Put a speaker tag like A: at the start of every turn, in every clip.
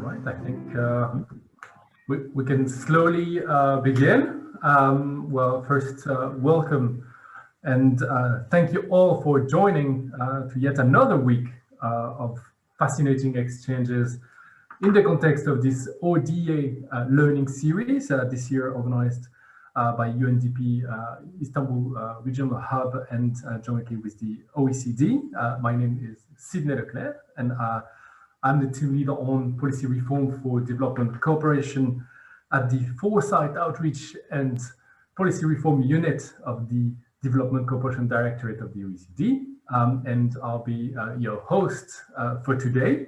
A: right, I think we can slowly begin. Well, first, welcome and thank you all for joining to yet another week of fascinating exchanges in the context of this ODA learning series, this year organized by UNDP Istanbul Regional Hub and jointly with the OECD. My name is Sidney Leclerc, and I'm the team leader on policy reform for development cooperation at the Foresight Outreach and Policy Reform Unit of the Development Cooperation Directorate of the OECD. And I'll be your host for today.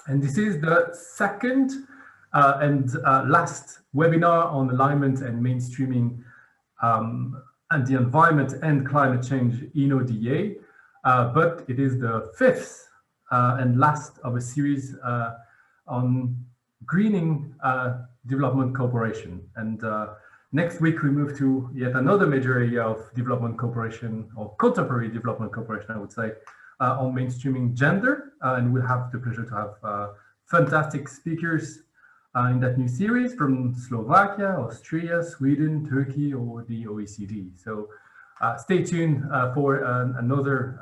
A: And this is the second and last webinar on alignment and mainstreaming and the environment and climate change in ODA, but it is the fifth and last of a series on greening development cooperation. And next week we move to yet another major area of development cooperation, or contemporary development cooperation, I would say, on mainstreaming gender. And we'll have the pleasure to have fantastic speakers in that new series from Slovakia, Austria, Sweden, Turkey, or the OECD. So stay tuned for another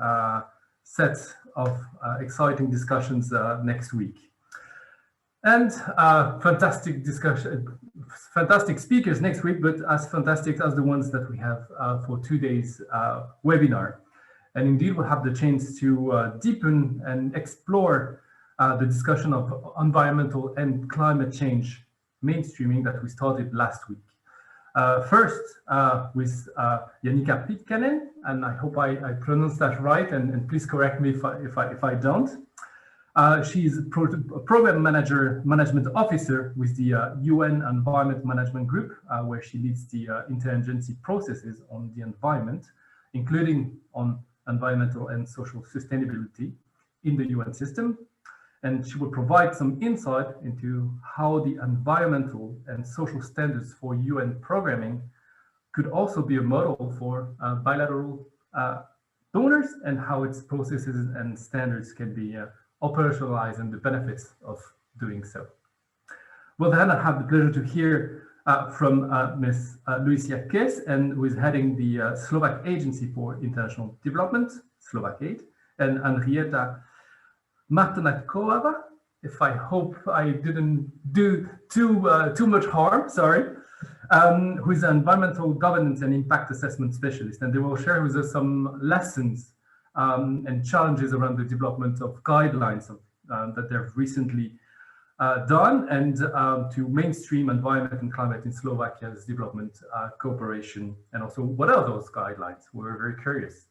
A: set of exciting discussions next week. And fantastic speakers next week, but as fantastic as the ones that we have for today's webinar. And indeed, we'll have the chance to deepen and explore the discussion of environmental and climate change mainstreaming that we started last week. First, with Jannika Pitkänen, and I hope I pronounced that right, and please correct me if I don't. She's a program management officer with the UN Environment Management Group, where she leads the interagency processes on the environment, including on environmental and social sustainability in the UN system. And she will provide some insight into how the environmental and social standards for UN programming could also be a model for bilateral donors, and how its processes and standards can be operationalized and the benefits of doing so. Well, then I have the pleasure to hear from Ms. Lucia Kes, and who is heading the Slovak Agency for International Development, Slovak Aid, and Henrietta Martinat-Koava, if I hope I didn't do too much harm, sorry, who is an environmental governance and impact assessment specialist. And they will share with us some lessons and challenges around the development of guidelines that they've recently done, and to mainstream environment and climate in Slovakia's development cooperation, and also what are those guidelines? We're very curious.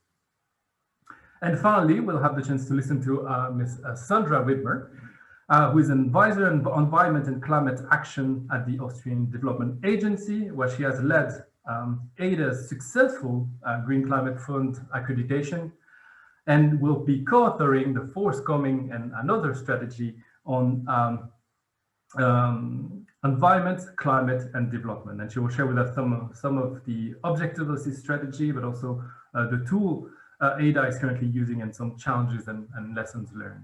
A: And finally, we'll have the chance to listen to Ms. Sandra Widmer, who is an advisor on environment and climate action at the Austrian Development Agency, where she has led ADA's successful Green Climate Fund accreditation, and will be co-authoring the forthcoming and another strategy on environment, climate, and development. And she will share with us some of the objectives of this strategy, but also the tool ADA is currently using, and some challenges and lessons learned.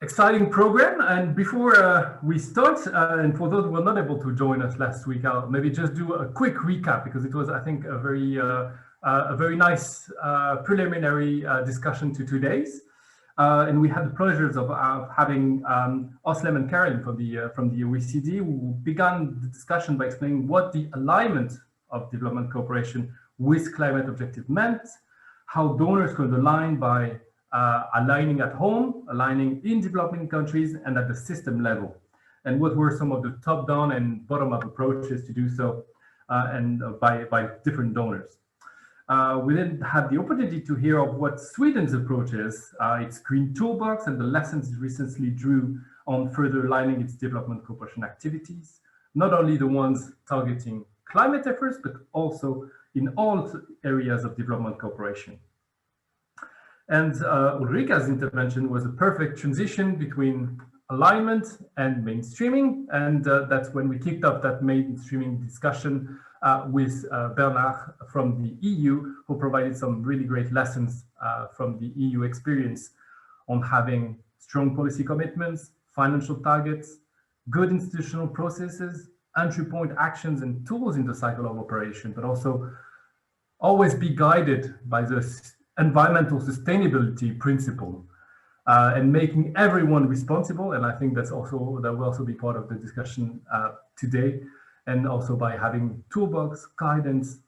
A: Exciting program. And before we start, and for those who were not able to join us last week, I'll maybe just do a quick recap, because it was, I think, a very nice preliminary discussion to today's. And we had the pleasures of having Oslem and Karen from the OECD, who began the discussion by explaining what the alignment of development cooperation with climate objective meant, how donors could align by aligning at home, aligning in developing countries, and at the system level, and what were some of the top-down and bottom-up approaches to do so, and by different donors. We then had the opportunity to hear of what Sweden's approach is, its green toolbox, and the lessons it recently drew on further aligning its development cooperation activities, not only the ones targeting climate efforts, but also in all areas of development cooperation. And Ulrika's intervention was a perfect transition between alignment and mainstreaming, and that's when we kicked off that mainstreaming discussion with Bernard from the EU, who provided some really great lessons from the EU experience on having strong policy commitments, financial targets, good institutional processes, entry point actions and tools in the cycle of operation, but also always be guided by the environmental sustainability principle and making everyone responsible. And I think that will also be part of the discussion today, and also by having toolbox, guidance,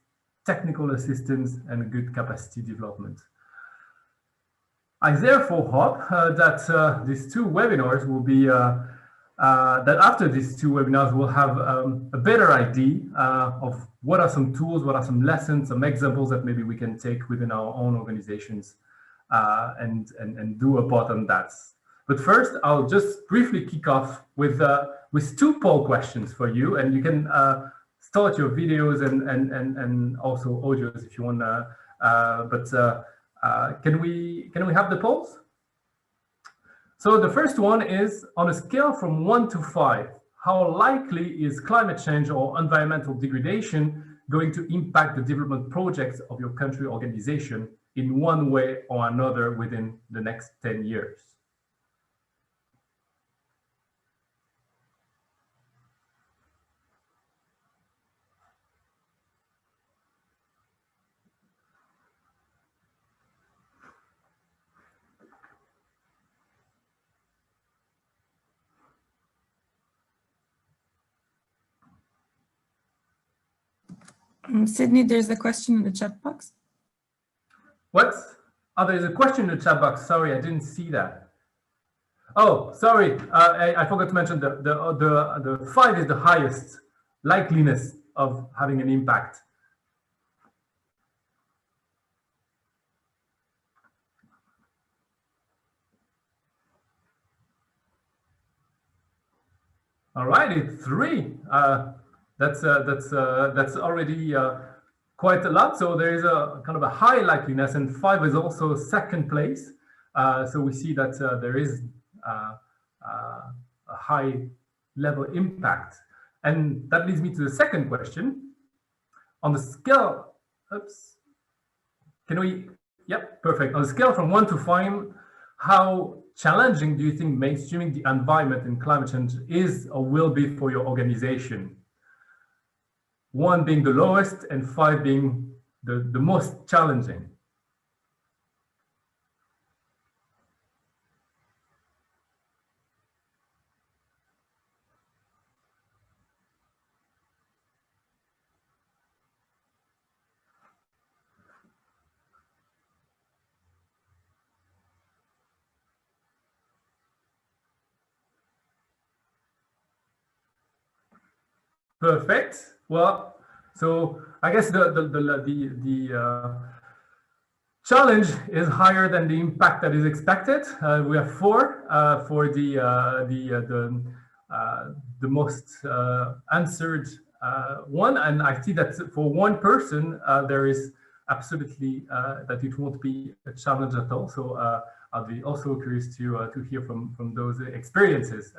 A: technical assistance, and good capacity development. I therefore hope that these two webinars will be, that after these two webinars, we'll have a better idea of what are some tools, what are some lessons, some examples that maybe we can take within our own organizations and do a part on that. But first, I'll just briefly kick off with two poll questions for you, and you can start your videos and also audios if you want. Can we have the polls? So the first one is, on a scale from 1 to 5, how likely is climate change or environmental degradation going to impact the development projects of your country organization in one way or another within the next 10 years?
B: Sydney, there's a question in the chat box.
A: What? Oh, there's a question in the chat box. Sorry, I didn't see that. Oh, sorry, I forgot to mention the 5 is the highest likeliness of having an impact. All right, it's 3. That's already quite a lot. So there is a kind of a high likeliness, and 5 is also second place. So we see that there is a high level impact. And that leads me to the second question. On the scale, oops, can we, yep, perfect. On the scale from 1 to 5, how challenging do you think mainstreaming the environment and climate change is or will be for your organization? 1 being the lowest and 5 being the most challenging. Perfect. Well, so I guess the challenge is higher than the impact that is expected. We have 4 for the most answered one, and I see that for one person there is absolutely that it won't be a challenge at all. So I'll be also curious to hear from those experiences.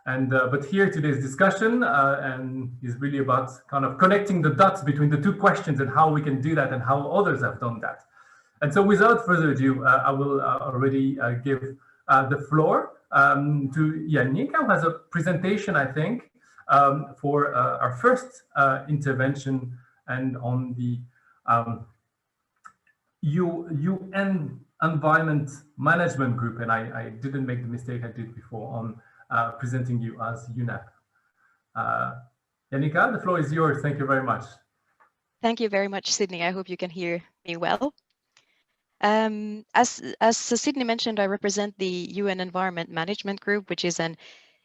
A: But here today's discussion and is really about kind of connecting the dots between the two questions and how we can do that and how others have done that. And so without further ado, I will already give the floor to Yannick, who has a presentation, I think, for our first intervention and on the UN Environment Management Group. And I didn't make the mistake I did before on presenting you as UNEP. Yannicka, the floor is yours. Thank you very much.
C: Thank you very much, Sydney. I hope you can hear me well. As Sydney mentioned, I represent the UN Environment Management Group, which is an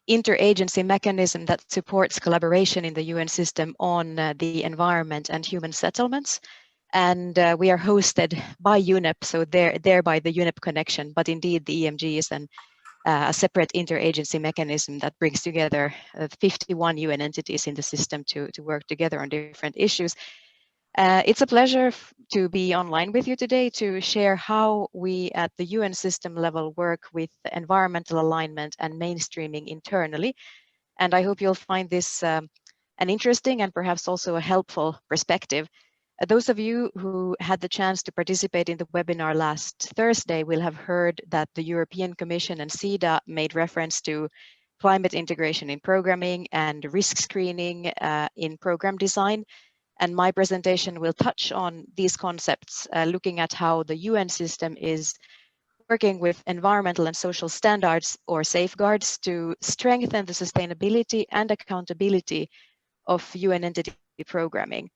C: interagency mechanism that supports collaboration in the UN system on the environment and human settlements. And we are hosted by UNEP, so thereby the UNEP connection. But indeed, the EMG is a separate interagency mechanism that brings together 51 UN entities in the system to work together on different issues. It's a pleasure to be online with you today to share how we at the UN system level work with environmental alignment and mainstreaming internally. And I hope you'll find this an interesting and perhaps also a helpful perspective. Those of you who had the chance to participate in the webinar last Thursday will have heard that the European Commission and CEDA made reference to climate integration in programming and risk screening in program design. And my presentation will touch on these concepts, looking at how the UN system is working with environmental and social standards or safeguards to strengthen the sustainability and accountability of UN entity programming,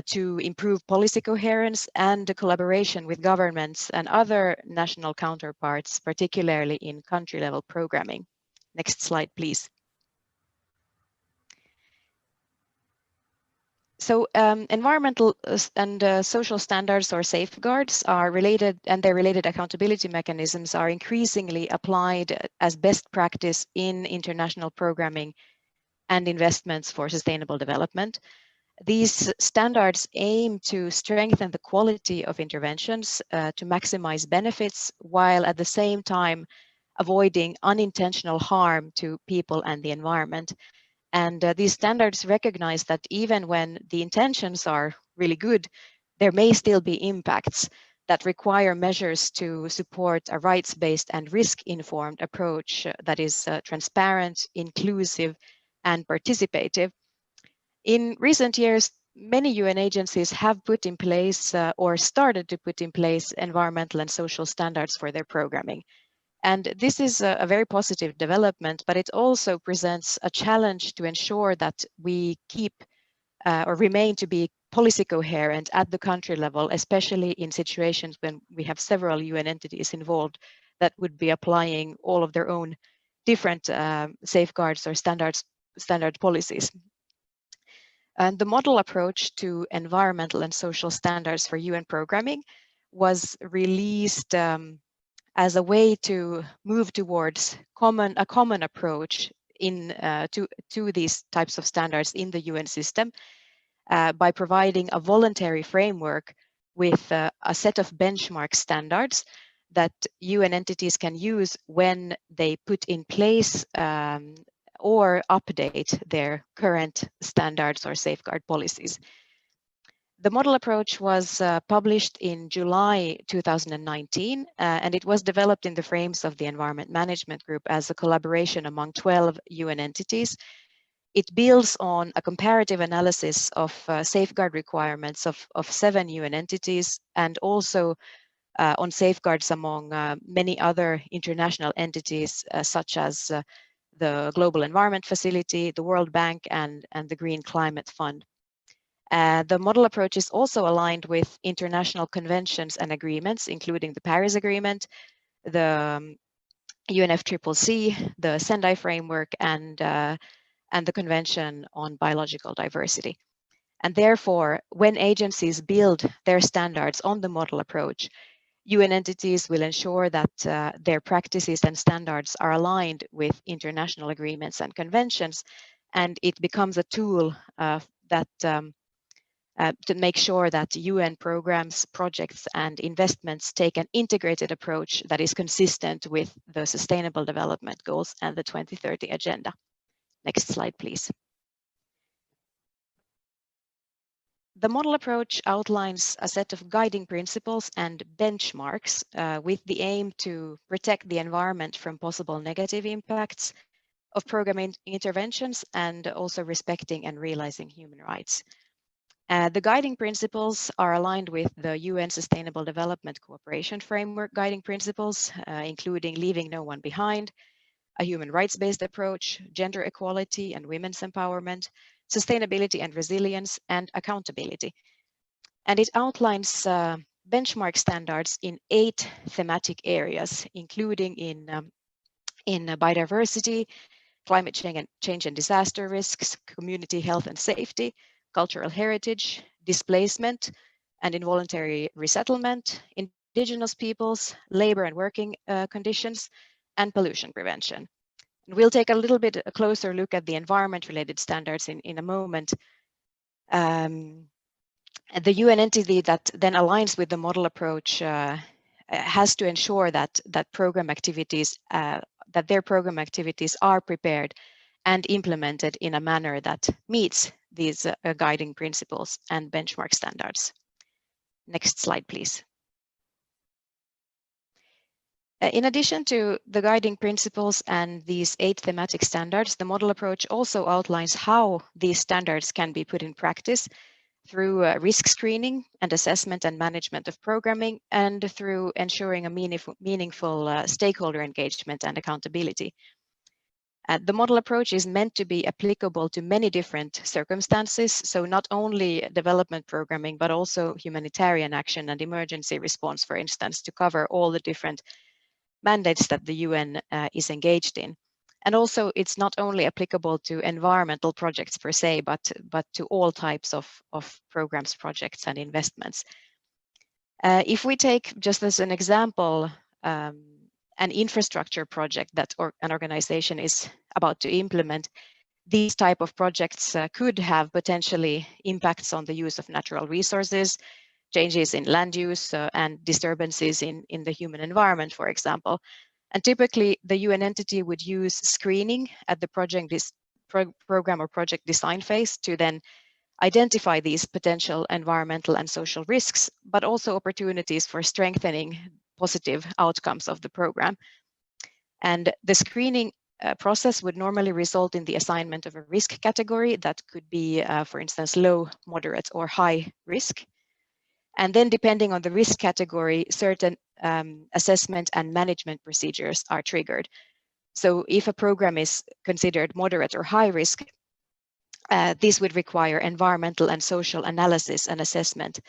C: to improve policy coherence and the collaboration with governments and other national counterparts, particularly in country-level programming. Next slide, please. So environmental and social standards or safeguards are related, and their related accountability mechanisms are increasingly applied as best practice in international programming and investments for sustainable development. These standards aim to strengthen the quality of interventions to maximize benefits, while at the same time avoiding unintentional harm to people and the environment. And these standards recognize that even when the intentions are really good, there may still be impacts that require measures to support a rights-based and risk-informed approach that is transparent, inclusive, and participative. In recent years, many UN agencies have put in place or started to put in place environmental and social standards for their programming. And this is a very positive development, but it also presents a challenge to ensure that we keep or remain to be policy coherent at the country level, especially in situations when we have several UN entities involved that would be applying all of their own different safeguards or standard policies. And the model approach to environmental and social standards for UN programming was released as a way to move towards a common approach to these types of standards in the UN system by providing a voluntary framework with a set of benchmark standards that UN entities can use when they put in place or update their current standards or safeguard policies. The model approach was published in July 2019, and it was developed in the frames of the Environment Management Group as a collaboration among 12 UN entities. It builds on a comparative analysis of safeguard requirements of 7 UN entities, and also on safeguards among many other international entities, such as the Global Environment Facility, the World Bank, and the Green Climate Fund. The model approach is also aligned with international conventions and agreements, including the Paris Agreement, the UNFCCC, the Sendai Framework, and the Convention on Biological Diversity. And therefore, when agencies build their standards on the model approach, UN entities will ensure that their practices and standards are aligned with international agreements and conventions, and it becomes a tool to make sure that UN programs, projects, and investments take an integrated approach that is consistent with the Sustainable Development Goals and the 2030 Agenda. Next slide, please. The model approach outlines a set of guiding principles and benchmarks with the aim to protect the environment from possible negative impacts of program interventions, and also respecting and realizing human rights. The guiding principles are aligned with the UN Sustainable Development Cooperation Framework guiding principles, including leaving no one behind, a human rights-based approach, gender equality and women's empowerment, sustainability and resilience, and accountability. And it outlines benchmark standards in 8 thematic areas, including in biodiversity, climate change and disaster risks, community health and safety, cultural heritage, displacement and involuntary resettlement, indigenous peoples, labor and working conditions, and pollution prevention. And we'll take a little bit a closer look at the environment-related standards in a moment. The UN entity that then aligns with the model approach has to ensure that program activities, that their program activities are prepared and implemented in a manner that meets these guiding principles and benchmark standards. Next slide, please. In addition to the guiding principles and these 8 thematic standards, the model approach also outlines how these standards can be put in practice through risk screening and assessment and management of programming, and through ensuring a meaningful stakeholder engagement and accountability. The model approach is meant to be applicable to many different circumstances, so not only development programming, but also humanitarian action and emergency response, for instance, to cover all the different mandates that the UN is engaged in. And also, it's not only applicable to environmental projects per se, but to all types of programs, projects, and investments. If we take, just as an example, an infrastructure project that an organization is about to implement, these type of projects could have potentially impacts on the use of natural resources, changes in land use, and disturbances in the human environment, for example. And typically, the UN entity would use screening at the program or project design phase to then identify these potential environmental and social risks, but also opportunities for strengthening positive outcomes of the program. And the screening process would normally result in the assignment of a risk category that could be, for instance, low, moderate, or high risk. And then depending on the risk category, certain assessment and management procedures are triggered. So if a program is considered moderate or high risk, this would require environmental and social analysis and assessment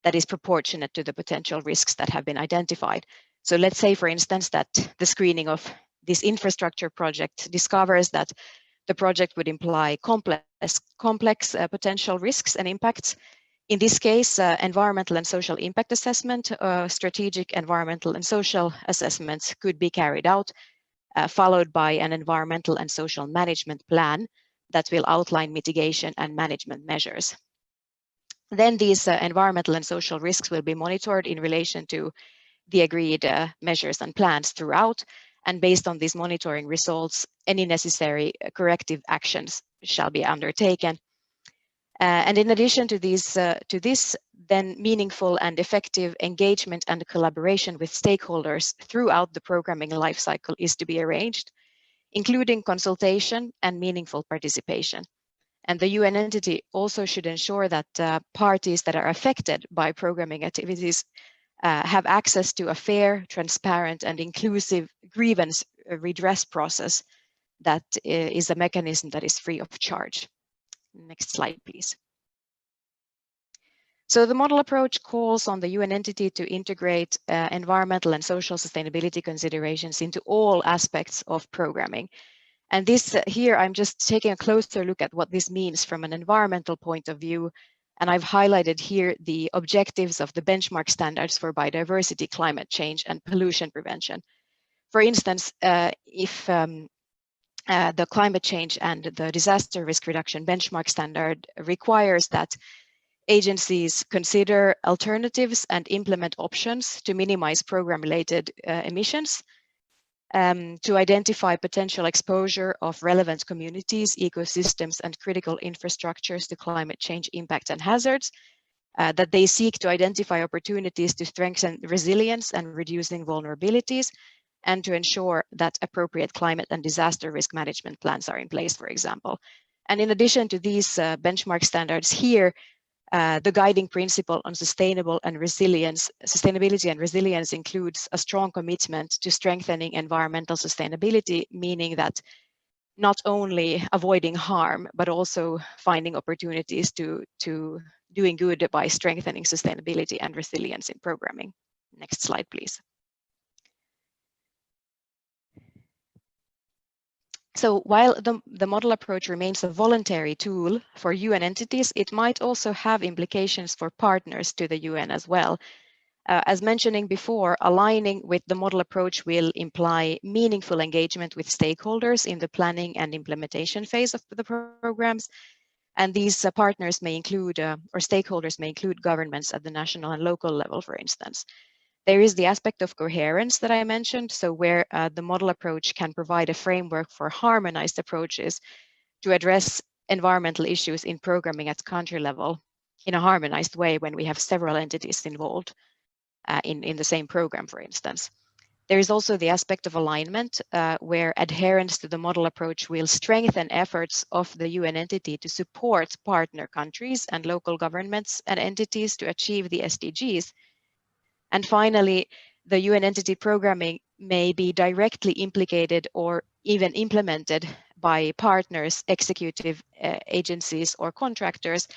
C: that is proportionate to the potential risks that have been identified. So let's say, for instance, that the screening of this infrastructure project discovers that the project would imply complex potential risks and impacts. In this case, environmental and social impact assessment, strategic environmental and social assessments could be carried out, followed by an environmental and social management plan that will outline mitigation and management measures. Then these environmental and social risks will be monitored in relation to the agreed measures and plans throughout, and based on these monitoring results, any necessary corrective actions shall be undertaken. And in addition to this, then meaningful and effective engagement and collaboration with stakeholders throughout the programming lifecycle is to be arranged, including consultation and meaningful participation. And the UN entity also should ensure that parties that are affected by programming activities have access to a fair, transparent, and inclusive grievance redress process that is a mechanism that is free of charge. Next slide, please. So the model approach calls on the UN entity to integrate environmental and social sustainability considerations into all aspects of programming. And this here, I'm just taking a closer look at what this means from an environmental point of view. And I've highlighted here the objectives of the benchmark standards for biodiversity, climate change, and pollution prevention. For instance, if the climate change and the disaster risk reduction benchmark standard requires that agencies consider alternatives and implement options to minimize program-related emissions, to identify potential exposure of relevant communities, ecosystems, and critical infrastructures to climate change impact and hazards, that they seek to identify opportunities to strengthen resilience and reducing vulnerabilities, and to ensure that appropriate climate and disaster risk management plans are in place, for example. And in addition to these benchmark standards here, the guiding principle on sustainability and resilience includes a strong commitment to strengthening environmental sustainability, meaning that not only avoiding harm, but also finding opportunities to doing good by strengthening sustainability and resilience in programming. Next slide, please. So while the model approach remains a voluntary tool for UN entities, it might also have implications for partners to the UN as well. As mentioning before, aligning with the model approach will imply meaningful engagement with stakeholders in the planning and implementation phase of the programs. And these partners may include, or stakeholders may include governments at the national and local level, for instance. There is the aspect of coherence that I mentioned, so where the model approach can provide a framework for harmonized approaches to address environmental issues in programming at country level in a harmonized way when we have several entities involved in the same program, for instance. There is also the aspect of alignment, where adherence to the model approach will strengthen efforts of the UN entity to support partner countries and local governments and entities to achieve the SDGs. And finally, the UN entity programming may be directly implicated or even implemented by partners, executive agencies, or contractors.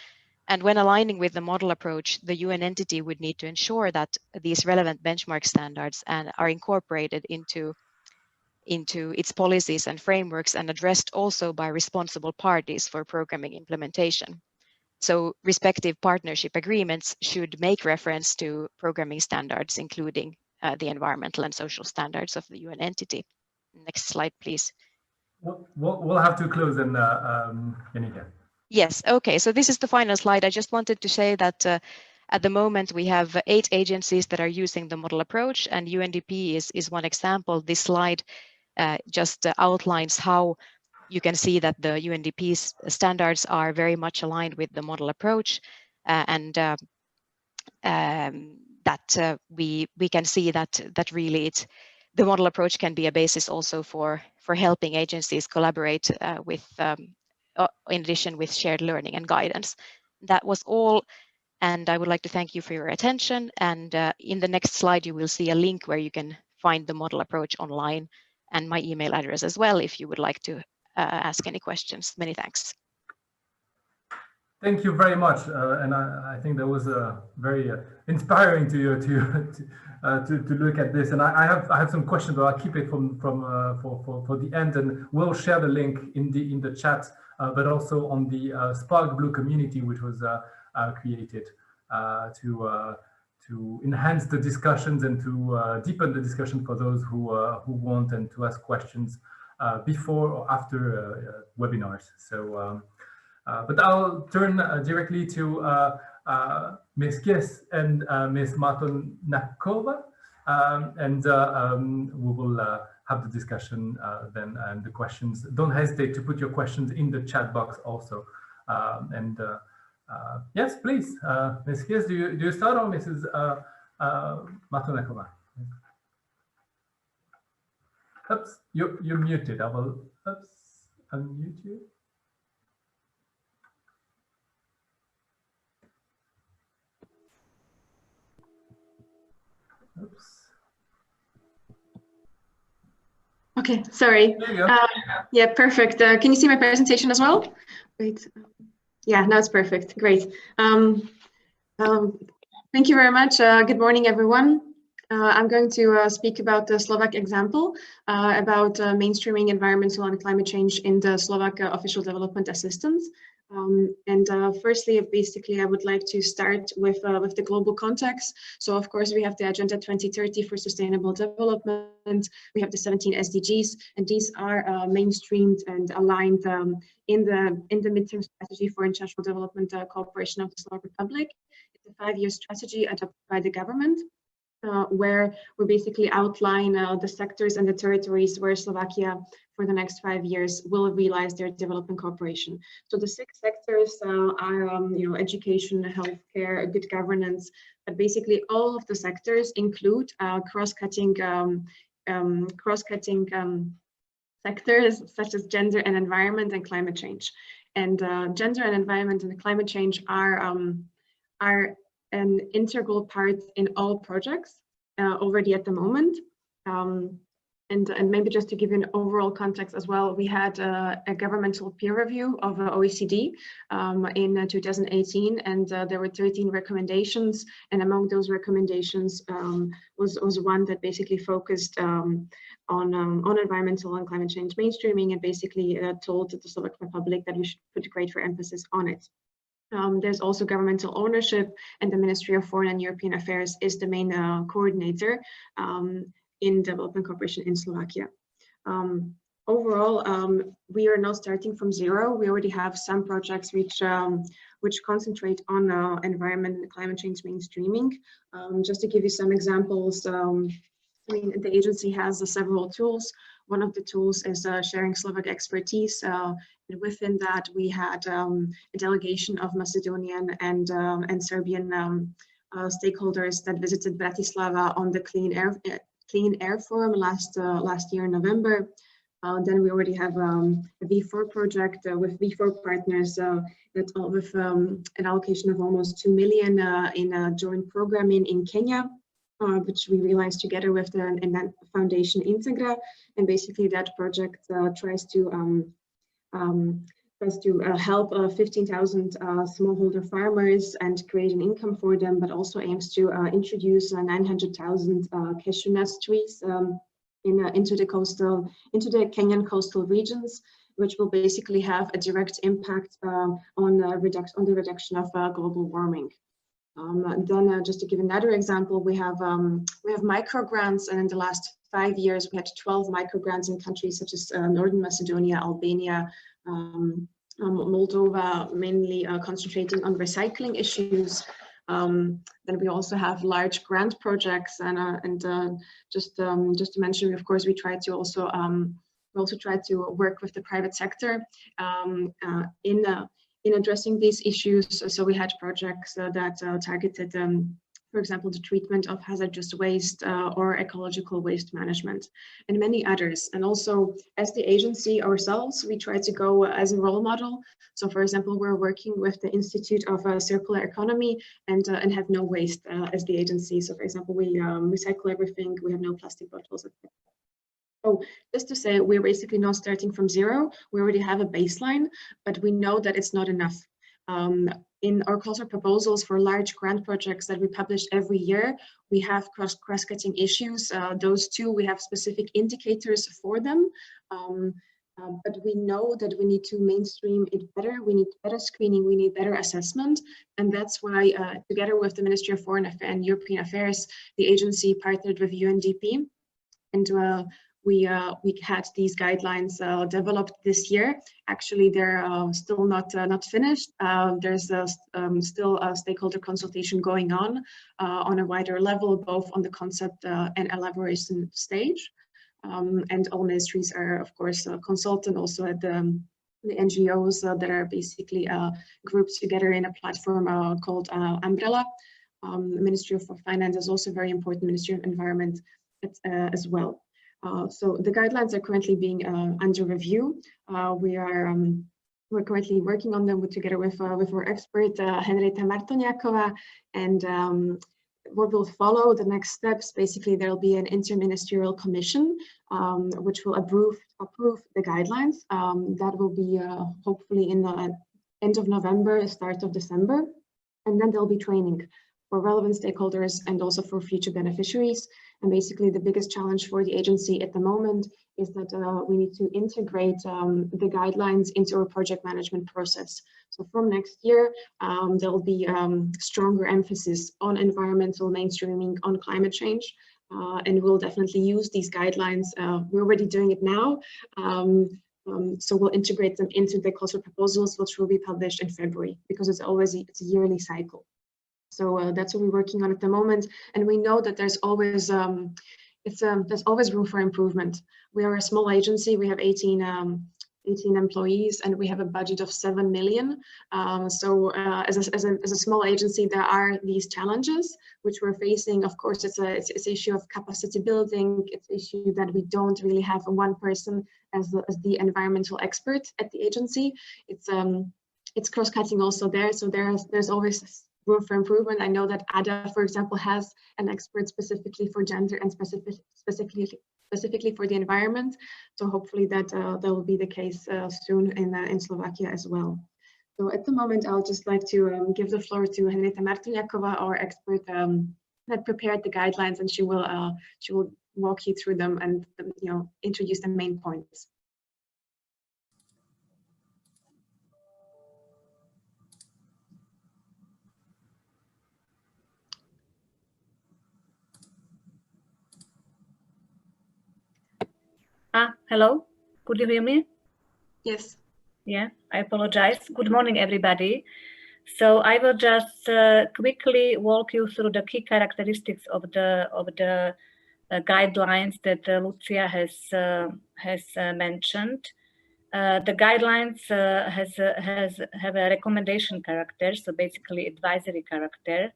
C: And when aligning with the model approach, the UN entity would need to ensure that these relevant benchmark standards are incorporated into its policies and frameworks and addressed also by responsible parties for programming implementation. So respective partnership agreements should make reference to programming standards, including the environmental and social standards of the UN entity. Next slide, please.
A: We'll have to close and Janika.
C: Yes, okay, so this is the final slide. I just wanted to say that at the moment we have 8 agencies that are using the model approach, and UNDP is one example. This slide just outlines how you can see that the UNDP's standards are very much aligned with the model approach, and that we can see that really the model approach can be a basis also for helping agencies collaborate in addition with shared learning and guidance. That was all, and I would like to thank you for your attention. And in the next slide, you will see a link where you can find the model approach online and my email address as well if you would like to ask any questions. Many thanks.
A: Thank you very much, and I think that was very inspiring to look at this. And I have some questions, but I'll keep it for the end, and we'll share the link in the chat, but also on the Spark Blue community, which was created to enhance the discussions and to deepen the discussion for those who want and to ask questions before or after webinars. So. But I'll turn directly to Ms. Kies and Ms. Martonakova, and we will have the discussion then and the questions. Don't hesitate to put your questions in the chat box also. Yes, please, Ms. Kies, do you start, or Mrs. Martonakova? Oops, you're muted. I will unmute you. Oops.
D: Okay, sorry. Yeah, perfect. Can you see my presentation as well? Wait. Yeah, now it's perfect. Great. Thank you very much. Good morning, everyone. I'm going to speak about the Slovak example, about mainstreaming environmental and climate change in the Slovak official development assistance. Firstly, basically, I would like to start with the global context. So, of course, we have the Agenda 2030 for Sustainable Development. We have the 17 SDGs, and these are mainstreamed and aligned in the midterm strategy for international development cooperation of the Slovak Republic. It's a 5-year strategy adopted by the government. Where we basically outline the sectors and the territories where Slovakia for the next 5 years will realize their development cooperation. So the 6 sectors are education, healthcare, good governance, but basically all of the sectors include cross-cutting sectors such as gender and environment and climate change. And gender and environment and climate change are an integral part in all projects already at the moment. And maybe just to give you an overall context as well, we had a governmental peer review of OECD in 2018, and there were 13 recommendations. And among those recommendations was one that basically focused on environmental and climate change mainstreaming, and basically told the Slovak Republic that we should put greater emphasis on it. There's also governmental ownership, and the Ministry of Foreign and European Affairs is the main coordinator in development cooperation in Slovakia. Overall, we are not starting from zero. We already have some projects which concentrate on environment and climate change mainstreaming. Just to give you some examples, I mean, the agency has several tools. one of the tools is sharing Slovak expertise. And within that, we had a delegation of Macedonian and Serbian stakeholders that visited Bratislava on the Clean Air Forum last year in November. Then we already have a V4 project with V4 partners that with an allocation of almost 2 million in a joint program in Kenya, which we realized together with the foundation Integra. And basically that project tries to help 15,000 smallholder farmers and create an income for them, but also aims to introduce 900,000 cashew nut trees into the Kenyan coastal regions, which will basically have a direct impact on the reduction of global warming. Then just to give another example, we have micro grants, and in the last 5 years we had 12 micro grants in countries such as Northern Macedonia, Albania, Moldova, mainly concentrating on recycling issues. Then we also have large grant projects, and just to mention, of course, we also try to work with the private sector in addressing these issues. So we had projects that targeted, for example, the treatment of hazardous waste or ecological waste management, and many others. And also, as the agency ourselves, we try to go as a role model. So, for example, we're working with the Institute of Circular Economy and have no waste as the agency. So, for example, we recycle everything. We have no plastic bottles, etc. So just to say, we're basically not starting from zero. We already have a baseline, but we know that it's not enough. In our calls for proposals for large grant projects that we publish every year, we have cross-cutting issues. Those two, we have specific indicators for them. But we know that we need to mainstream it better. We need better screening. We need better assessment. And that's why, together with the Ministry of Foreign Affairs and European Affairs, the agency partnered with UNDP. And we had these guidelines developed this year. Actually, they're still not finished. There's still a stakeholder consultation going on a wider level, both on the concept and elaboration stage. And all ministries are, of course, consulted also at the NGOs that are basically grouped together in a platform called Umbrella. Ministry of Finance is also very important, Ministry of Environment as well. So the guidelines are currently being under review. We're currently working on them together with our expert Henrietta Martoniakova, and what will follow the next steps. Basically, there will be an interministerial commission which will approve the guidelines. That will be hopefully in the end of November, start of December, and then there'll be training for relevant stakeholders and also for future beneficiaries. And basically the biggest challenge for the agency at the moment is that we need to integrate the guidelines into our project management process. So from next year, there will be stronger emphasis on environmental mainstreaming, on climate change, and we'll definitely use these guidelines. We're already doing it now. So we'll integrate them into the calls for proposals, which will be published in February, because it's a yearly cycle. So that's what we're working on at the moment, and we know that there's always there's always room for improvement. We are a small agency. We have 18 employees, and we have a budget of 7 million. So as a small agency, there are these challenges which we're facing. Of course, it's an issue of capacity building. It's an issue that we don't really have one person as the environmental expert at the agency. It's cross-cutting also there. So there's always room for improvement. I know that ODA, for example, has an expert specifically for gender and specifically for the environment. So hopefully that will be the case soon in Slovakia as well. So at the moment, I'll just like to give the floor to Henrietta Martoniakova, our expert that prepared the guidelines, and she will walk you through them and introduce the main points.
E: Hello, could you hear me?
D: Yes.
E: Yeah, I apologize. Good morning, everybody. So I will just quickly walk you through the key characteristics of the guidelines that Lucia has mentioned. The guidelines have a recommendation character, so basically advisory character,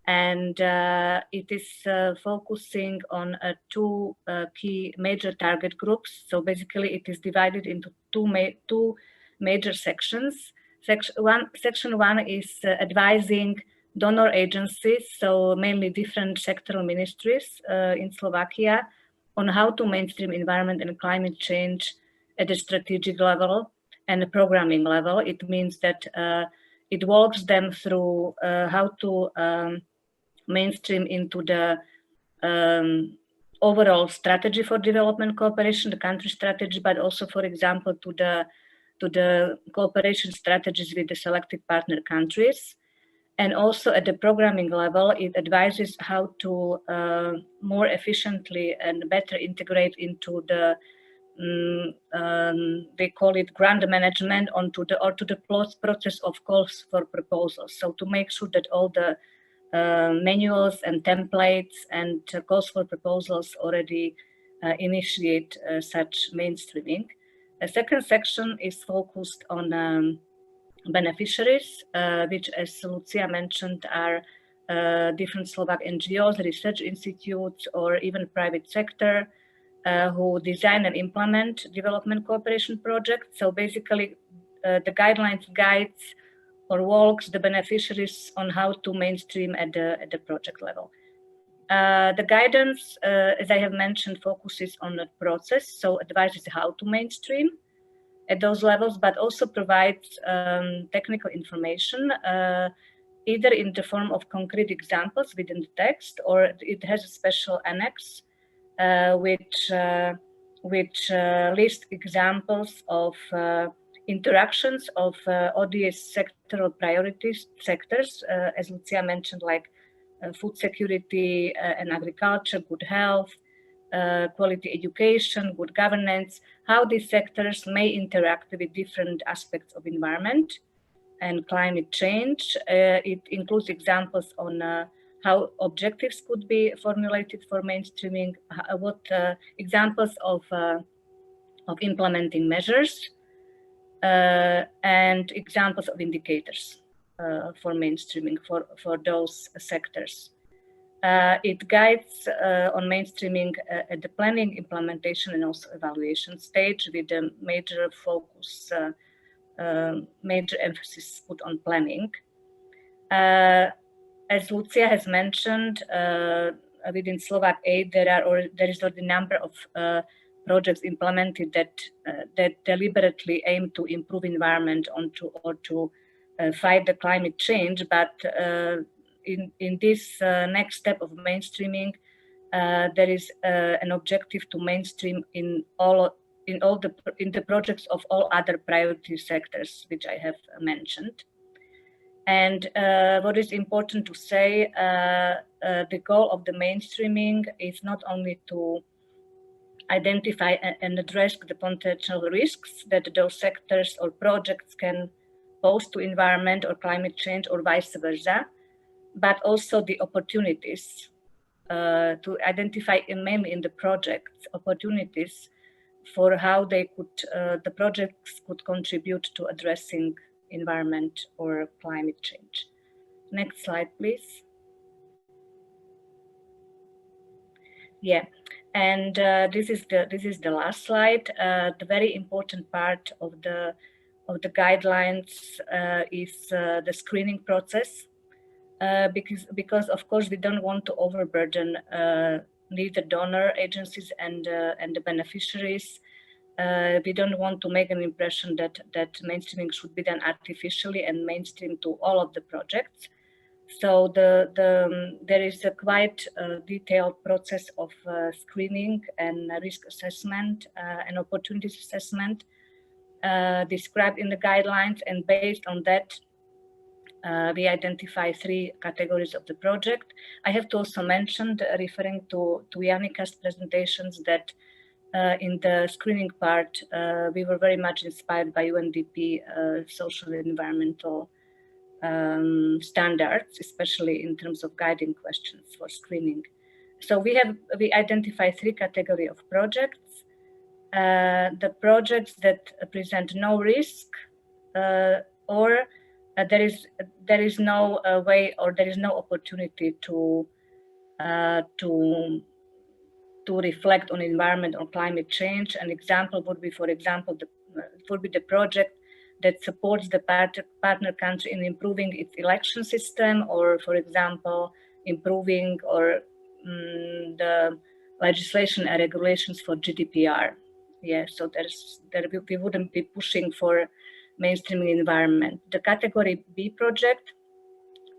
E: and it is focusing on two key major target groups. So basically it is divided into two major sections. Section one is advising donor agencies, so mainly different sectoral ministries in Slovakia, on how to mainstream environment and climate change at a strategic level and a programming level. It means that it walks them through how to mainstream into the overall strategy for development cooperation, the country strategy, but also, for example, to the cooperation strategies with the selected partner countries. And also at the programming level, it advises how to more efficiently and better integrate into the they call it grant management to the process of calls for proposals. So to make sure that all the manuals and templates and calls for proposals already initiate such mainstreaming. A second section is focused on beneficiaries, which, as Lucia mentioned, are different Slovak NGOs, research institutes, or even private sector who design and implement development cooperation projects. So basically, the guidelines guides or walks the beneficiaries on how to mainstream at the project level. The guidance, as I have mentioned, focuses on the process, so advises how to mainstream at those levels, but also provides technical information, either in the form of concrete examples within the text, or it has a special annex which lists examples of interactions of ODA sectoral priorities sectors, as Lucia mentioned, like food security and agriculture, good health, quality education, good governance, how these sectors may interact with different aspects of environment and climate change. It includes examples on how objectives could be formulated for mainstreaming, what examples of implementing measures, and examples of indicators for mainstreaming for those sectors. It guides on mainstreaming at the planning, implementation, and also evaluation stage, with a major focus, major emphasis put on planning. As Lucia has mentioned, within Slovak aid, there is already a number of projects implemented that deliberately aim to improve environment or to fight the climate change. But in this next step of mainstreaming, there is an objective to mainstream in the projects of all other priority sectors, which I have mentioned. And what is important to say, the goal of the mainstreaming is not only to identify and address the potential risks that those sectors or projects can pose to environment or climate change or vice versa, but also the opportunities to identify mainly in the projects opportunities for how they could, the projects could contribute to addressing environment or climate change. Next slide, please. Yeah, and this is the last slide. The very important part of the guidelines is the screening process, because of course we don't want to overburden neither donor agencies and the beneficiaries. We don't want to make an impression that mainstreaming should be done artificially and mainstream to all of the projects. So there is a quite detailed process of screening and risk assessment and opportunities assessment described in the guidelines, and based on that, we identify 3 categories of the project. I have to also mention, referring to Janika's presentations, that in the screening part, we were very much inspired by UNDP social and environmental standards, especially in terms of guiding questions for screening. So we identify 3 categories of projects. The projects that present no risk, or there is no way, or there is no opportunity to reflect on environment or climate change. An example would be, for example, the project that supports the partner country in improving its election system, or, for example, improving or the legislation and regulations for GDPR. Yeah, so we wouldn't be pushing for mainstreaming environment. The category B project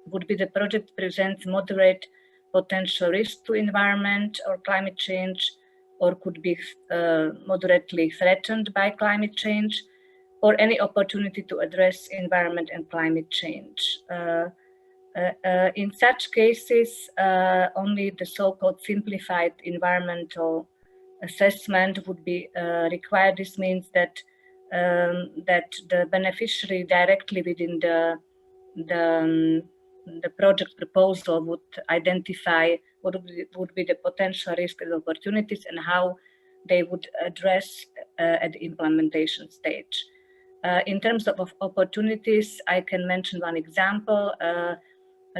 E: would be the project presents moderate potential risk to environment or climate change, or could be moderately threatened by climate change, or any opportunity to address environment and climate change. In such cases, only the so-called simplified environmental assessment would be required. This means that the beneficiary directly within the project proposal would identify what would be the potential risks and opportunities, and how they would address at the implementation stage. In terms of opportunities, I can mention one example.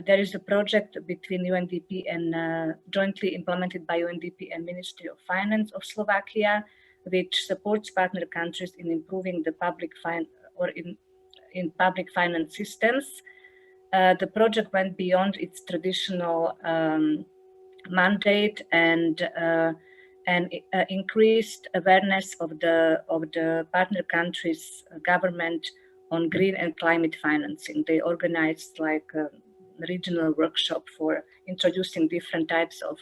E: There is a project between UNDP and jointly implemented by UNDP and Ministry of Finance of Slovakia, which supports partner countries in improving the public public finance systems. The project went beyond its traditional mandate and increased awareness of the partner countries' government on green and climate financing. They organized like a regional workshop for introducing different types of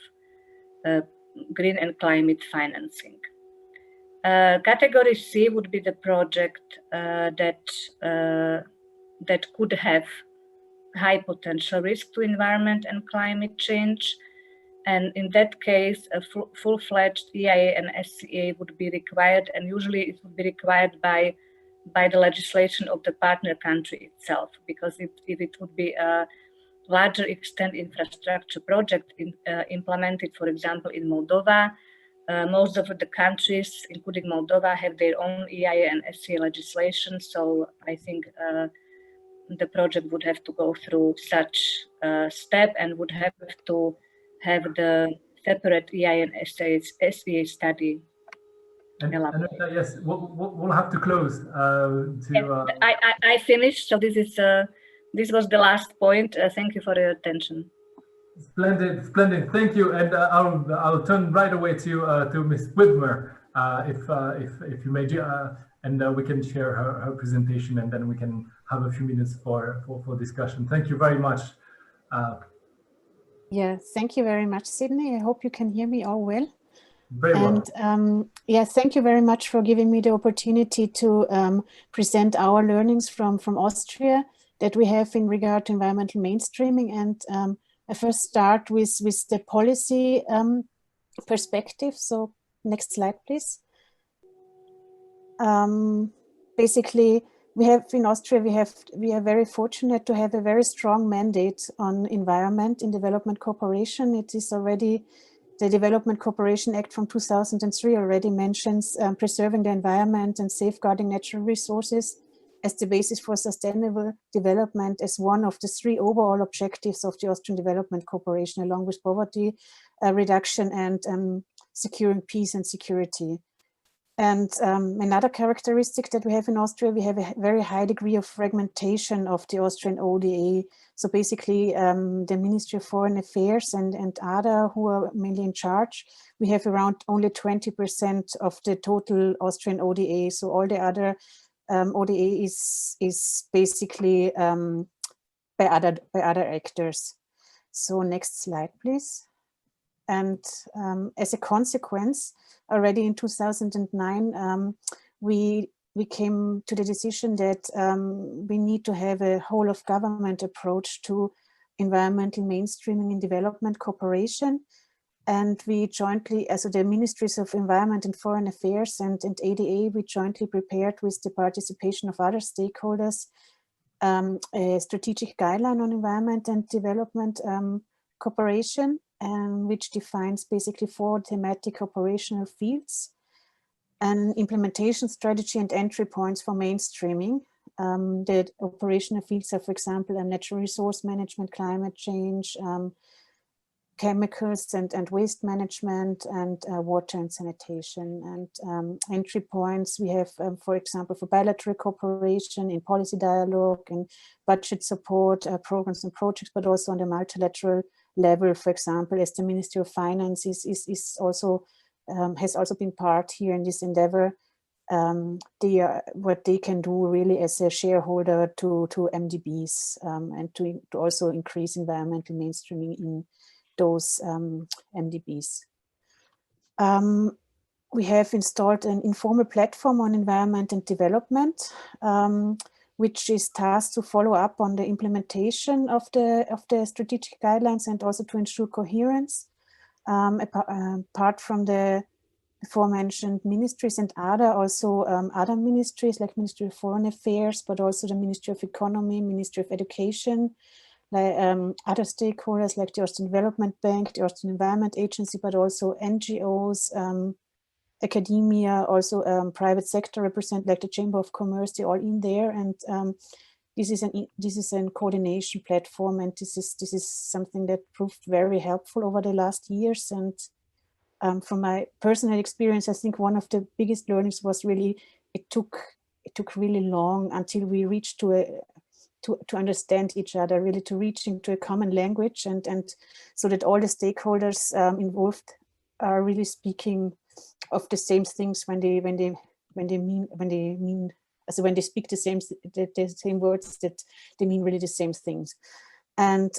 E: green and climate financing. Category C would be the project that could have high potential risk to environment and climate change. And in that case, a full-fledged EIA and SCA would be required, and usually it would be required by the legislation of the partner country itself, because if it would be a larger extent infrastructure project implemented, for example, in Moldova, most of the countries, including Moldova, have their own EIA and SCA legislation. So I think the project would have to go through such step and would have to have the separate EIA and SCA study.
A: And yes, we'll have to close.
E: I finished. So this was the last point. Thank you for your attention.
A: Splendid, splendid. Thank you. And I'll turn right away to Ms. Widmer, if you may, and we can share her presentation, and then we can have a few minutes for discussion. Thank you very much.
F: Yeah, thank you very much, Sydney. I hope you can hear me all well.
A: Very well.
F: And yeah, thank you very much for giving me the opportunity to present our learnings from Austria that we have in regard to environmental mainstreaming. And I first start with the policy perspective. So next slide, please. Basically, we have in Austria, we are very fortunate to have a very strong mandate on environment in development cooperation. It is already the Development Cooperation Act from 2003 already mentions preserving the environment and safeguarding natural resources as the basis for sustainable development as one of the 3 overall objectives of the Austrian Development Cooperation, along with poverty reduction and securing peace and security. And another characteristic that we have in Austria, we have a very high degree of fragmentation of the Austrian ODA. So basically the Ministry of Foreign Affairs and ODA, who are mainly in charge, we have around only 20% of the total Austrian ODA. So all the other ODA is basically by other actors. So next slide, please. And as a consequence, already in 2009, we came to the decision that we need to have a whole of government approach to environmental mainstreaming in development cooperation. And we jointly, as the Ministries of Environment and Foreign Affairs and ADA, we jointly prepared with the participation of other stakeholders a strategic guideline on environment and development cooperation. which defines basically 4 thematic operational fields, an implementation strategy and entry points for mainstreaming. The operational fields are, for example, natural resource management, climate change, chemicals and waste management, and water and sanitation. And entry points we have, for example, for bilateral cooperation, in policy dialogue, in budget support, programs and projects, but also on the multilateral level, for example, as the Ministry of Finance is also has also been part here in this endeavor. What they can do really as a shareholder to MDBs, and to also increase environmental mainstreaming in those MDBs. We have installed an informal platform on environment and development, which is tasked to follow up on the implementation of the strategic guidelines and also to ensure coherence. Apart from the aforementioned ministries and also other ministries like Ministry of Foreign Affairs, but also the Ministry of Economy, Ministry of Education, like, other stakeholders like the Austrian Development Bank, the Austrian Environment Agency, but also NGOs, academia, also private sector represent like the Chamber of Commerce, they're all in there. And this is a coordination platform, and this is something that proved very helpful over the last years. And from my personal experience, I think one of the biggest learnings was really it took really long until we reached to understand each other, really to reach into a common language, and so that all the stakeholders involved are really speaking of the same things when they speak the same words, that they mean really the same things. And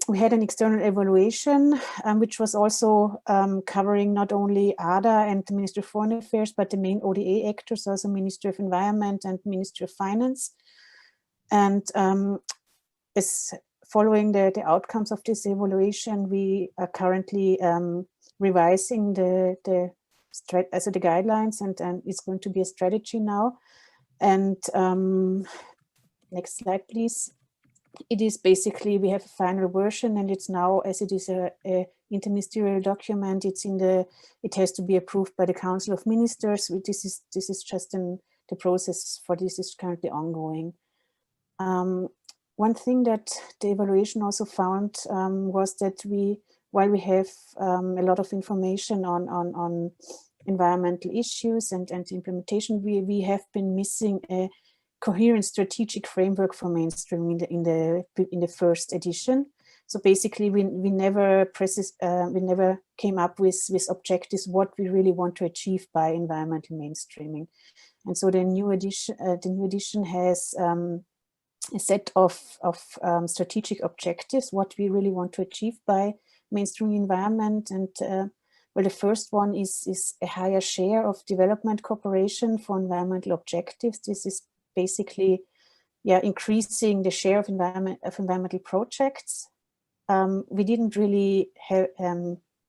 F: we had an external evaluation, which was also covering not only ADA and the Ministry of Foreign Affairs, but the main ODA actors, also Ministry of Environment and Ministry of Finance. And as following the outcomes of this evaluation, we are currently revising the guidelines, and it's going to be a strategy now. And next slide, please. It is basically, we have a final version, and it's now, as it is a interministerial document, it has to be approved by the Council of Ministers. This is just the process for this is currently ongoing. One thing that the evaluation also found was that while we have a lot of information on environmental issues and implementation, we have been missing a coherent strategic framework for mainstreaming in the first edition. So basically, we never came up with objectives what we really want to achieve by environmental mainstreaming. And so the new edition has a set of strategic objectives, what we really want to achieve by mainstreaming environment. And well, the first one is a higher share of development cooperation for environmental objectives. This is basically, increasing the share of environmental projects. We didn't really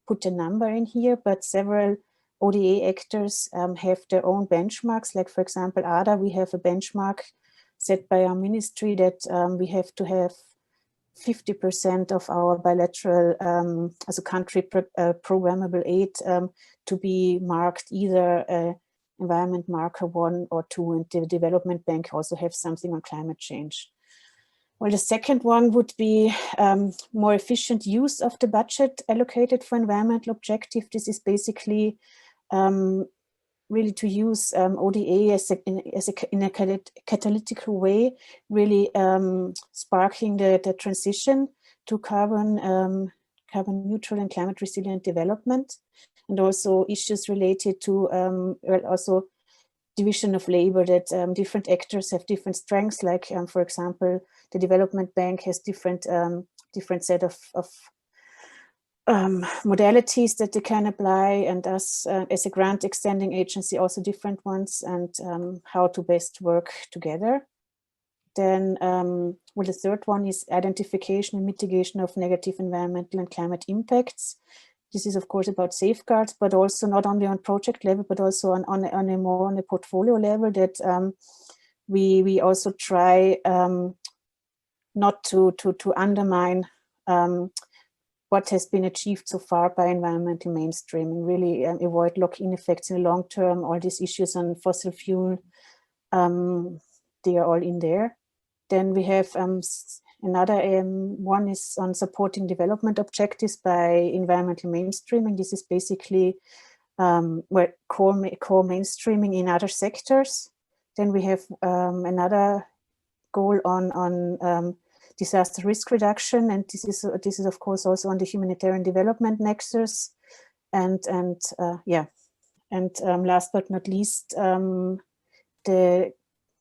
F: put a number in here, but several ODA actors have their own benchmarks. Like, for example, ADA, we have a benchmark set by our ministry that we have to have 50% of our bilateral, as a country programmable aid to be marked either environment marker 1 or 2, and the Development Bank also have something on climate change. Well, the second one would be more efficient use of the budget allocated for environmental objective. This is basically really to use ODA in a catalytic way, really sparking the transition to carbon neutral and climate resilient development, and also issues related to also division of labor, that different actors have different strengths. Like, for example, the Development Bank has different set of modalities that they can apply, and us as a grant extending agency also different ones, and how to best work together. Then well, the third one is identification and mitigation of negative environmental and climate impacts. This is of course about safeguards, but also not only on project level, but also on a portfolio level, that we also try not to undermine what has been achieved so far by environmental mainstreaming, really avoid lock-in effects in the long term. All these issues on fossil fuel, they are all in there. Then we have another one is on supporting development objectives by environmental mainstreaming. This is basically core mainstreaming in other sectors. Then we have another goal on disaster risk reduction, and this is of course also on the humanitarian development nexus, and last but not least, the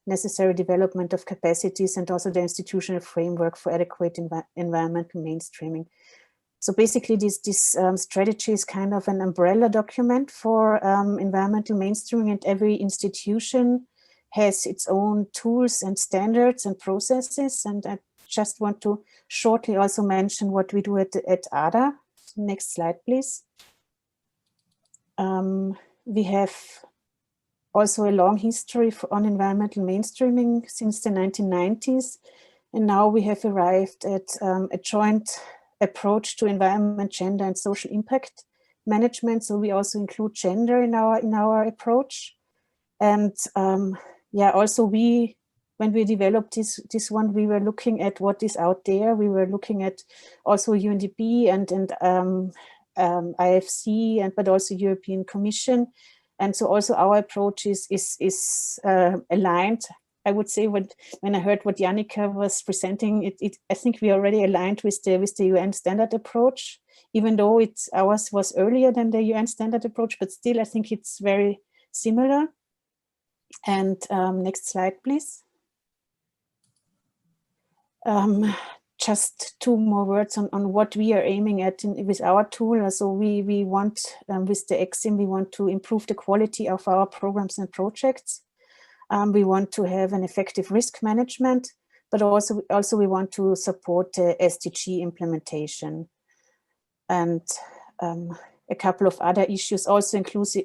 F: necessary development of capacities and also the institutional framework for adequate environmental mainstreaming. So basically this strategy is kind of an umbrella document for environmental mainstreaming, and every institution has its own tools and standards and processes. And I just want to shortly also mention what we do at ODA. Next slide, please. We have also a long history on environmental mainstreaming since the 1990s. And now we have arrived at a joint approach to environment, gender, and social impact management. So we also include gender in our approach. And also when we developed this one, we were looking at what is out there. We were looking at also UNDP and IFC, but also European Commission. And so also our approach is aligned. I would say when I heard what Jannika was presenting, I think we already aligned with the UN standard approach, even though ours was earlier than the UN standard approach, but still I think it's very similar. And next slide, please. Just two more words on what we are aiming at with our tool. So we want, with the EXIM, we want to improve the quality of our programs and projects. We want to have an effective risk management, but also we want to support the SDG implementation. And a couple of other issues, also inclusive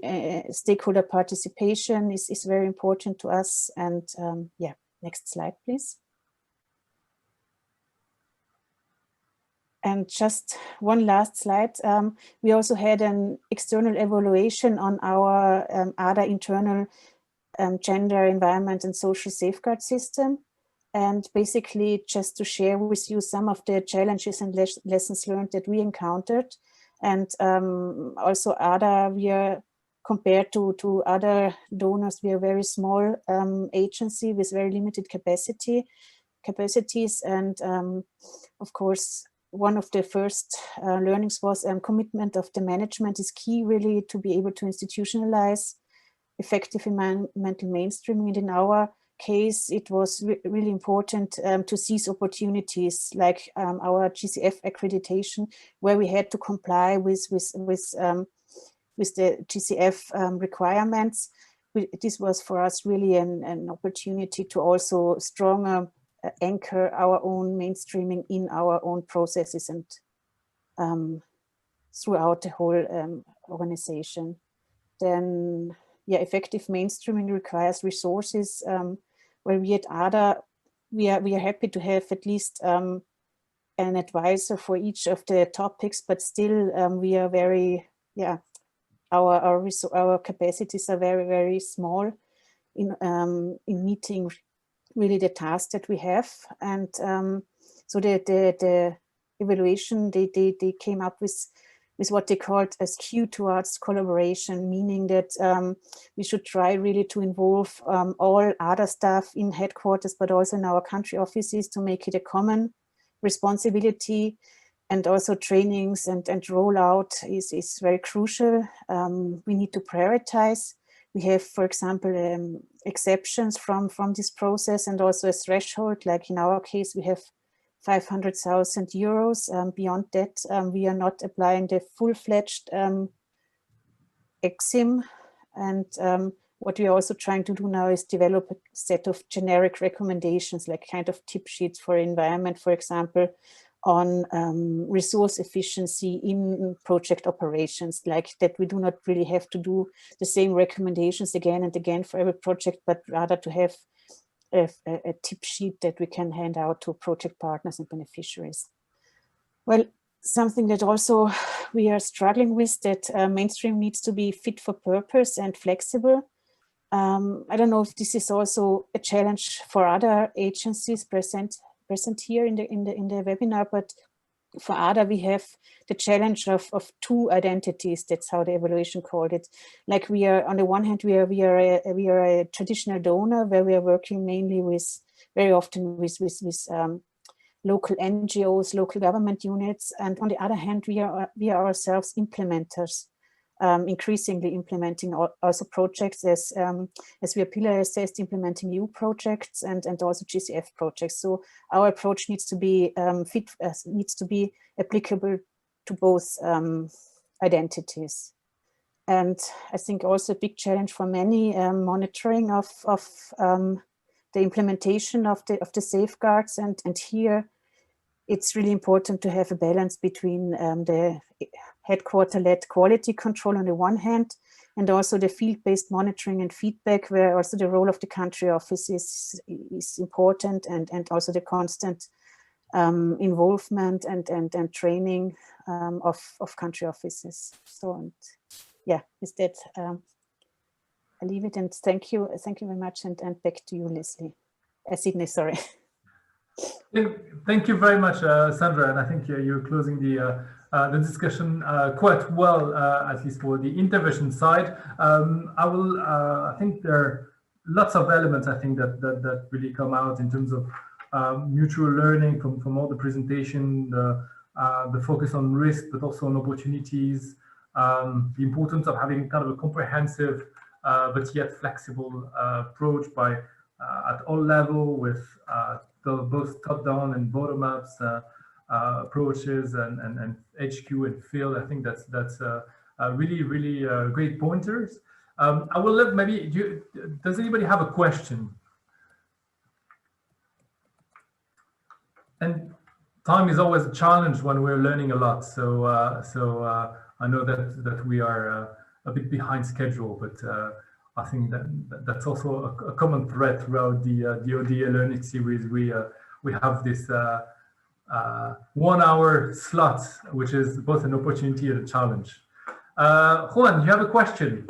F: stakeholder participation is very important to us. And next slide, please. And just one last slide. We also had an external evaluation on our ODA internal gender, environment, and social safeguard system. And basically just to share with you some of the challenges and lessons learned that we encountered. And also ODA, we are, compared to other donors, we are a very small agency with very limited capacities. And of course, one of the first learnings was commitment of the management is key, really, to be able to institutionalize effective environmental mainstreaming. And in our case, it was really important to seize opportunities like our GCF accreditation, where we had to comply with the GCF requirements. This was for us really an opportunity to also stronger anchor our own mainstreaming in our own processes and throughout the whole organization. Then, effective mainstreaming requires resources. Where we at ODA, we are happy to have at least an advisor for each of the topics, but still we are very, our capacities are very, very small in meeting really the tasks that we have. And so the evaluation, they came up with what they called a skew towards collaboration, meaning that we should try really to involve all other staff in headquarters, but also in our country offices, to make it a common responsibility. And also trainings and rollout is very crucial. We need to prioritize. We have, for example, exceptions from this process, and also a threshold, like in our case, we have 500,000 euros. Beyond that, we are not applying the full-fledged EXIM. And what we are also trying to do now is develop a set of generic recommendations, like kind of tip sheets for environment, for example, on resource efficiency in project operations, like that we do not really have to do the same recommendations again and again for every project, but rather to have a tip sheet that we can hand out to project partners and beneficiaries. Well, something that also we are struggling with, that mainstream needs to be fit for purpose and flexible. I don't know if this is also a challenge for other agencies present here in the webinar, but for ODA we have the challenge of two identities. That's how the evaluation called it. Like we are, on the one hand, we are a traditional donor where we are working mainly with, very often with local NGOs, local government units, and on the other hand, we are ourselves implementers, increasingly implementing also projects as we are pillar assessed, implementing EU projects and also GCF projects. So our approach needs to be needs to be applicable to both identities. And I think also a big challenge for many, monitoring of the implementation of the safeguards, and here it's really important to have a balance between the headquarter-led quality control on the one hand, and also the field-based monitoring and feedback, where also the role of the country office is important, and also the constant involvement and training of country offices. So, and yeah, with that, I leave it, and thank you very much, and back to you, Leslie. Sydney, sorry.
A: Thank you very much, Sandra, and I think you're closing the discussion quite well, at least for the intervention side. I think there are lots of elements, I think, that really come out in terms of mutual learning from all the presentation, the focus on risk, but also on opportunities, the importance of having kind of a comprehensive but yet flexible approach at all level, with both top-down and bottom-up approaches and HQ and field. I think that's really great pointers. I will let maybe, does anybody have a question? And time is always a challenge when we're learning a lot. So I know that we are a bit behind schedule, but I think that's also a common thread throughout the ODA learning series. We have this 1 hour slot, which is both an opportunity and a challenge. Juan, you have a question?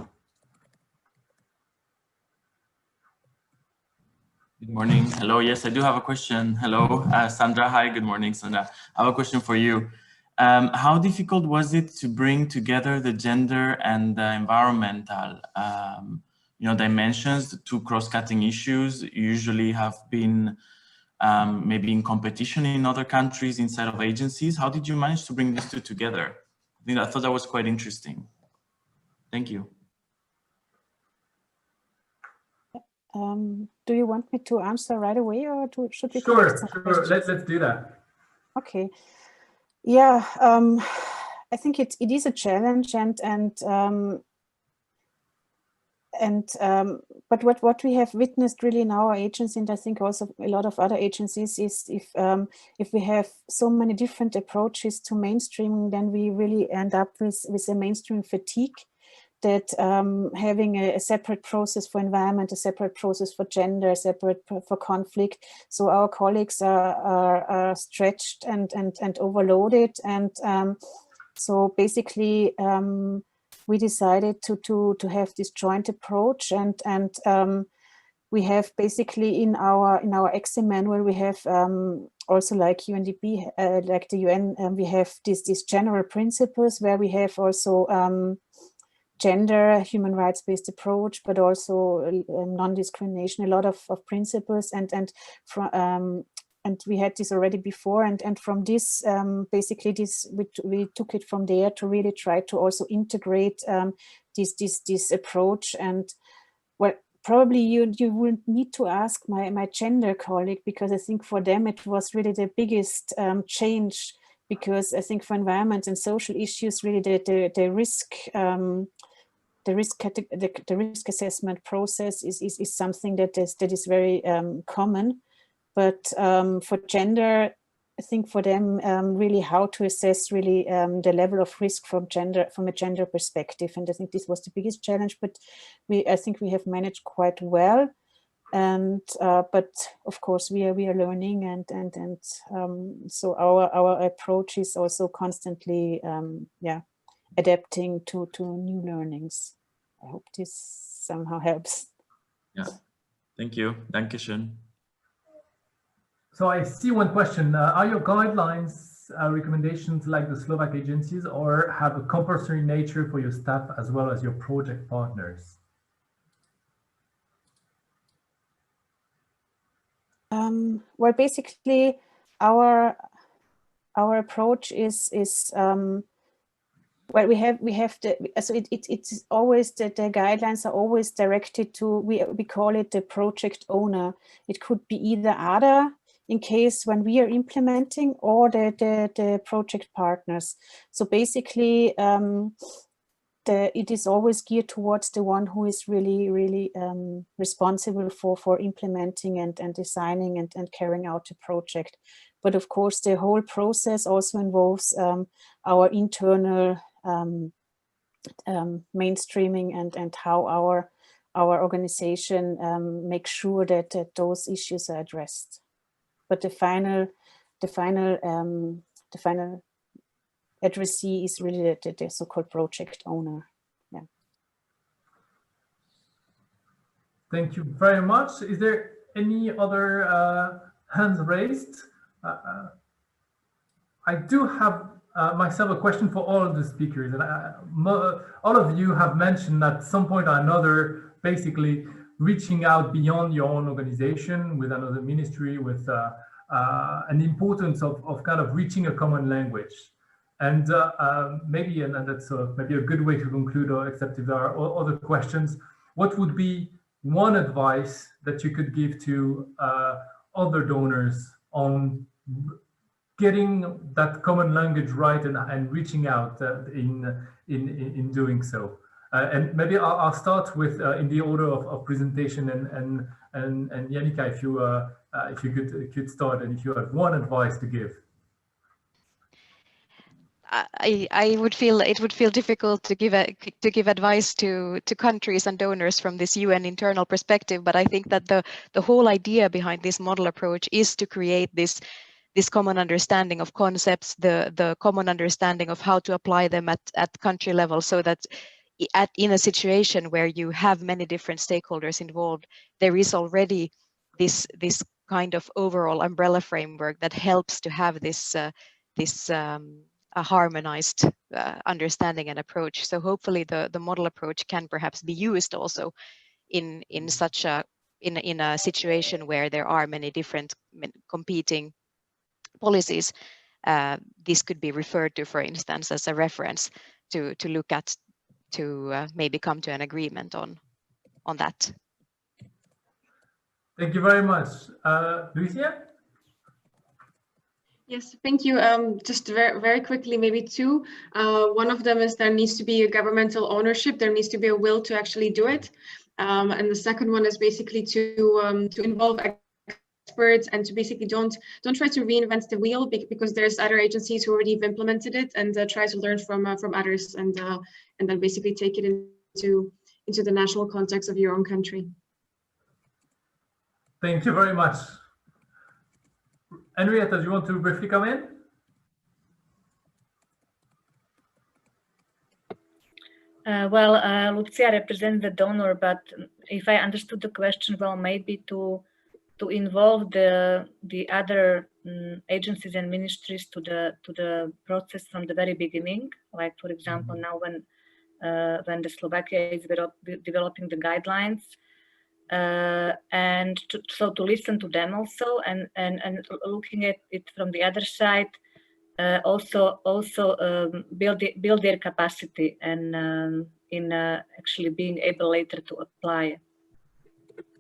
G: Good morning. Hello. Yes, I do have a question. Hello, Sandra. Hi. Good morning, Sandra. I have a question for you. How difficult was it to bring together the gender and the environmental dimensions? The two cross-cutting issues usually have been maybe in competition in other countries inside of agencies. How did you manage to bring these two together? I thought that was quite interesting. Thank you.
F: Do you want me to answer right away, or should we?
A: Sure. Let's do that. Okay.
F: Yeah, I think it is a challenge, but what we have witnessed really in our agency, and I think also a lot of other agencies, is if we have so many different approaches to mainstreaming, then we really end up with a mainstream fatigue. That having a separate process for environment, a separate process for gender, a separate for conflict. So our colleagues are stretched and overloaded, and so basically we decided to have this joint approach, and we have basically in our exim manual, we have also like UNDP, like the UN, we have these general principles where we have also gender, human rights-based approach, but also non-discrimination, a lot of principles, and we had this already before, and from this, basically this, we took it from there to really try to also integrate this approach. And well, probably you will need to ask my gender colleague, because I think for them it was really the biggest change, because I think for environment and social issues, really the risk assessment process is something that is very common. But for gender, I think for them really how to assess really the level of risk from a gender perspective, and I think this was the biggest challenge. But I think we have managed quite well. And but of course we are learning, and so our approach is also constantly adapting to new learnings. I hope this somehow helps.
G: Yeah, thank you. Dankeschön.
A: So I see one question. Are your guidelines recommendations like the Slovak agencies, or have a compulsory nature for your staff as well as your project partners?
F: Well, basically, our approach is well, we have the, so it's always the guidelines are always directed to, we call it the project owner. It could be either ADA in case when we are implementing, or the project partners. So basically, it is always geared towards the one who is really responsible for implementing and designing and carrying out the project. But of course, the whole process also involves our internal mainstreaming and how our organization makes sure that those issues are addressed. But the final addressee is really the so-called project owner. Yeah.
A: Thank you very much. Is there any other hands raised? I do have myself a question for all of the speakers, and all of you have mentioned at some point or another, basically reaching out beyond your own organization with another ministry, with an importance of kind of reaching a common language. And maybe, and that's maybe a good way to conclude, or except if there are other questions, what would be one advice that you could give to other donors on getting that common language right and reaching out in doing so? And maybe I'll start with in the order of presentation, and Janica, if you could start, and if you have one advice to give.
C: I would feel it would feel difficult to give advice to countries and donors from this UN internal perspective, but I think that the whole idea behind this model approach is to create this common understanding of concepts, the common understanding of how to apply them at country level, so that in a situation where you have many different stakeholders involved, there is already this kind of overall umbrella framework that helps to have this a harmonized understanding and approach. So hopefully the model approach can perhaps be used also in such a in a situation where there are many different competing policies. This could be referred to, for instance, as a reference to look at, to maybe come to an agreement on that.
A: Thank you very much. Lucia?
D: Yes, thank you. Just very quickly, maybe two. One of them is there needs to be a governmental ownership. There needs to be a will to actually do it. And the second one is basically to involve experts, and to basically don't try to reinvent the wheel, because there's other agencies who already have implemented it, and try to learn from others, and then basically take it into the national context of your own country.
A: Thank you very much. Henrietta, do you want to briefly come in?
E: Lucia represents the donor, but if I understood the question well, maybe to involve the other agencies and ministries to the process from the very beginning. Like, for example, now when the Slovakia is developing the guidelines, and so to listen to them also, and looking at it from the other side, also build their capacity, and in actually being able later to apply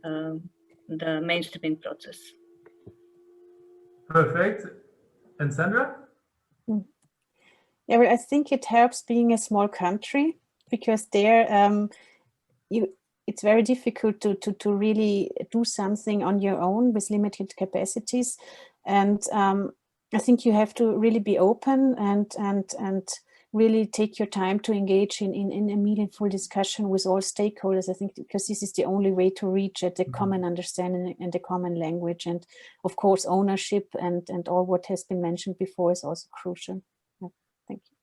E: the mainstreaming process.
A: Perfect. And Sandra?
F: Yeah, well, I think it helps being a small country, because there it's very difficult to really do something on your own with limited capacities, and I think you have to really be open and really take your time to engage in a meaningful discussion with all stakeholders, I think, because this is the only way to reach at a common understanding and a common language. And of course, ownership and all what has been mentioned before is also crucial. Yeah, thank you.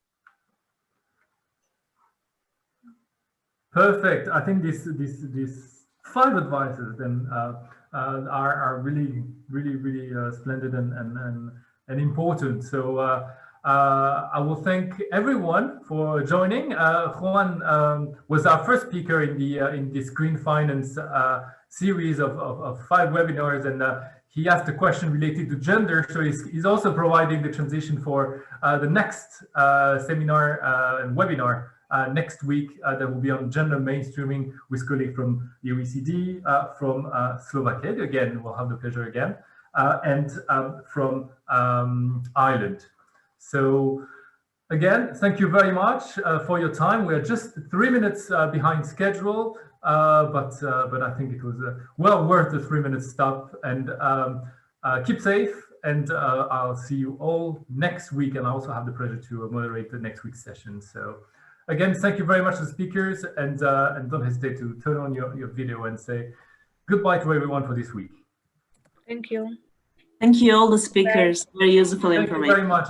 A: Perfect. I think these 5 advices then are really splendid and important. So I will thank everyone for joining. Juan was our first speaker in this Green Finance series of 5 webinars, and he asked a question related to gender. So he's also providing the transition for the next seminar and webinar next week that will be on gender mainstreaming with colleagues from the OECD, from Slovakia, again, we'll have the pleasure again, and from Ireland. So again, thank you very much for your time. We are just 3 minutes behind schedule, but I think it was well worth the 3-minute stop. And keep safe, and I'll see you all next week. And I also have the pleasure to moderate the next week's session. So again, thank you very much to the speakers, and don't hesitate to turn on your video and say goodbye to everyone for this week.
E: Thank you.
H: Thank you, all the speakers. Very useful information.
A: Thank you very much.